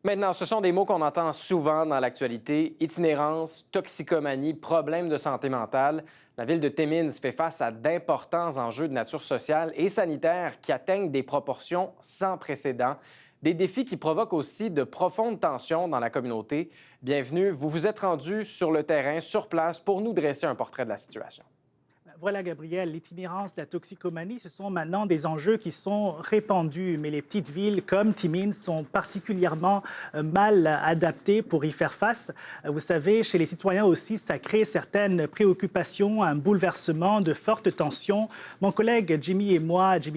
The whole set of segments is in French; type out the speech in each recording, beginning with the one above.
Maintenant, ce sont des mots qu'on entend souvent dans l'actualité. Itinérance, toxicomanie, problèmes de santé mentale. La ville de Timmins fait face à d'importants enjeux de nature sociale et sanitaire qui atteignent des proportions sans précédent. Des défis qui provoquent aussi de profondes tensions dans la communauté. Bienvenue, vous vous êtes rendu sur le terrain, sur place, pour nous dresser un portrait de la situation. Voilà, Gabriel, l'itinérance, la toxicomanie, ce sont maintenant des enjeux qui sont répandus. Mais les petites villes comme Timmins sont particulièrement mal adaptées pour y faire face. Vous savez, chez les citoyens aussi, ça crée certaines préoccupations, un bouleversement, de fortes tensions. Mon collègue Jimmy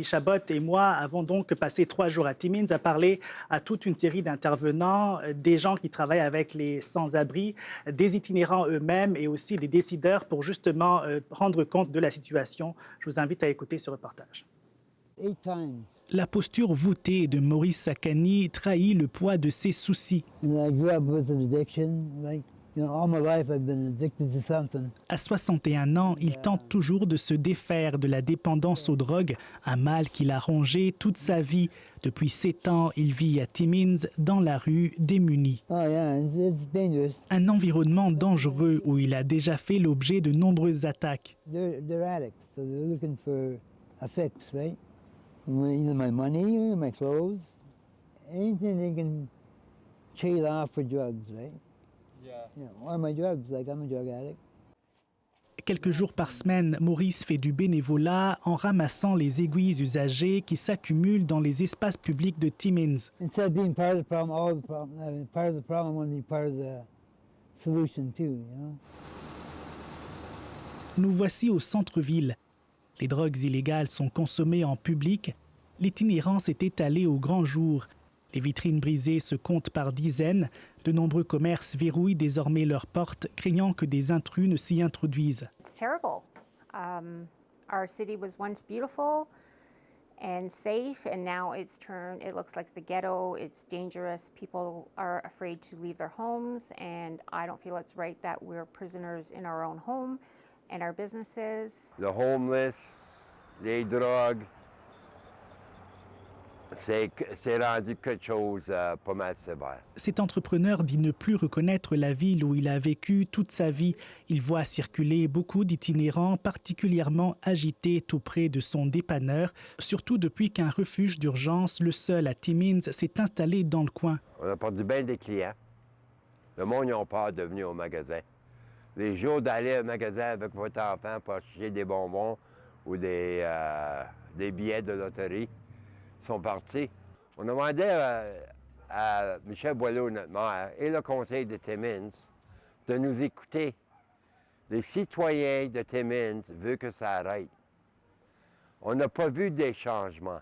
Chabot et moi, avons donc passé 3 jours à Timmins à parler à toute une série d'intervenants, des gens qui travaillent avec les sans-abri, des itinérants eux-mêmes et aussi des décideurs pour justement rendre compte de la situation. Je vous invite à écouter ce reportage. La posture voûtée de Maurice Sakani trahit le poids de ses soucis. À 61 ans, il tente toujours de se défaire de la dépendance aux drogues, un mal qu'il a rongé toute sa vie. Depuis 7 ans, il vit à Timmins, dans la rue, démuni. Un environnement dangereux où il a déjà fait l'objet de nombreuses attaques. Quelques jours par semaine, Maurice fait du bénévolat en ramassant les aiguilles usagées qui s'accumulent dans les espaces publics de Timmins. Nous voici au centre-ville. Les drogues illégales sont consommées en public. L'itinérance est étalée au grand jour. Les vitrines brisées se comptent par dizaines. De nombreux commerces verrouillent désormais leurs portes, craignant que des intrus ne s'y introduisent. It's terrible. Our city was once beautiful and safe, and now it's turned, it looks like the ghetto. It's dangerous. People are afraid to leave their homes, and I don't feel it's right that we're prisoners in our own home and our businesses. The homeless, les drogues, c'est rendu quelque chose pas mal sévère. Cet entrepreneur dit ne plus reconnaître la ville où il a vécu toute sa vie. Il voit circuler beaucoup d'itinérants particulièrement agités tout près de son dépanneur, surtout depuis qu'un refuge d'urgence, le seul à Timmins, s'est installé dans le coin. On a perdu bien des clients. Le monde, ils ont peur de venir au magasin. Les jours d'aller au magasin avec votre enfant pour acheter des bonbons ou des billets de loterie sont partis. On demandait à Michel Boileau, notre maire, et le conseil de Timmins de nous écouter. Les citoyens de Timmins veulent que ça arrête. On n'a pas vu des changements.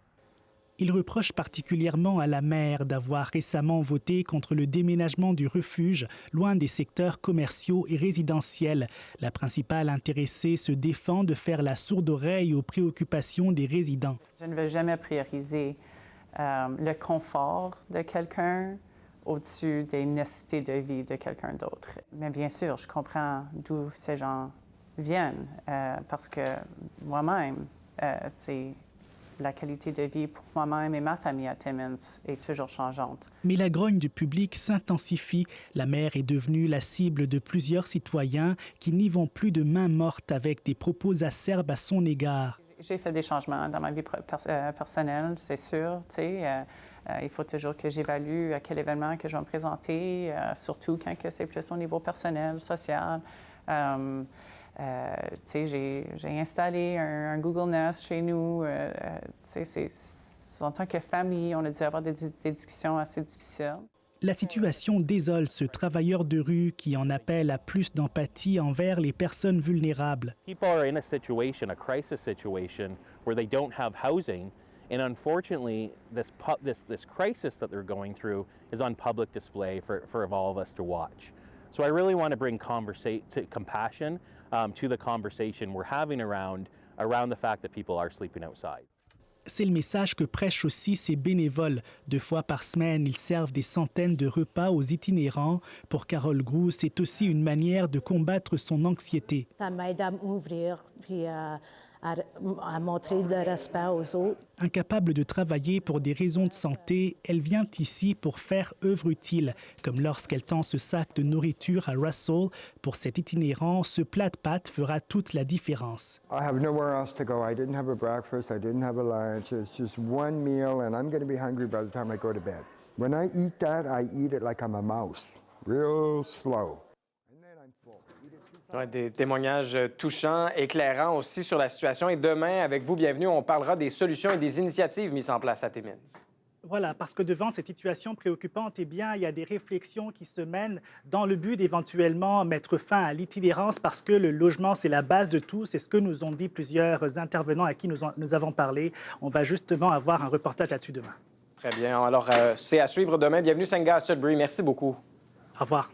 Il reproche particulièrement à la maire d'avoir récemment voté contre le déménagement du refuge, loin des secteurs commerciaux et résidentiels. La principale intéressée se défend de faire la sourde oreille aux préoccupations des résidents. Je ne vais jamais prioriser le confort de quelqu'un au-dessus des nécessités de vie de quelqu'un d'autre. Mais bien sûr, je comprends d'où ces gens viennent, parce que moi-même, la qualité de vie pour moi-même et ma famille à Timmins est toujours changeante. Mais la grogne du public s'intensifie. La maire est devenue la cible de plusieurs citoyens qui n'y vont plus de main morte avec des propos acerbes à son égard. J'ai fait des changements dans ma vie personnelle, c'est sûr. Il faut toujours que j'évalue à quel événement que je vais me présenter, surtout quand c'est plus au niveau personnel, social. J'ai installé un Google Nest chez nous. En tant que famille, on a dû avoir des discussions assez difficiles. La situation désole ce travailleur de rue qui en appelle à plus d'empathie envers les personnes vulnérables. People are in a situation, a crisis situation, where they don't have housing, and unfortunately, this crisis that they're going through is on public display for all of us to watch. So I really want to bring compassion to the conversation we're having around the fact that people are sleeping outside. C'est le message que prêchent aussi ces bénévoles. 2 fois par semaine, ils servent des centaines de repas aux itinérants. Pour Carole Groux, c'est aussi une manière de combattre son anxiété. Ça m'aide à m'ouvrir, puis à montrer le respect aux autres. Incapable de travailler pour des raisons de santé, elle vient ici pour faire œuvre utile, comme lorsqu'elle tend ce sac de nourriture à Russell. Pour cet itinérant, ce plat de pâtes fera toute la différence. I have nowhere else to go. I didn't have a breakfast, I didn't have a lunch. It's just one meal and I'm going to be hungry by the time I go to bed. When I eat that, I eat it like I'm a mouse, real slow. Ouais, des témoignages touchants, éclairants aussi sur la situation. Et demain, avec vous, bienvenue, on parlera des solutions et des initiatives mises en place à Timmins. Voilà, parce que devant cette situation préoccupante, eh bien, il y a des réflexions qui se mènent dans le but d'éventuellement mettre fin à l'itinérance parce que le logement, c'est la base de tout. C'est ce que nous ont dit plusieurs intervenants à qui nous avons parlé. On va justement avoir un reportage là-dessus demain. Très bien. Alors, c'est à suivre demain. Bienvenue, Senga à Sudbury. Merci beaucoup. Au revoir.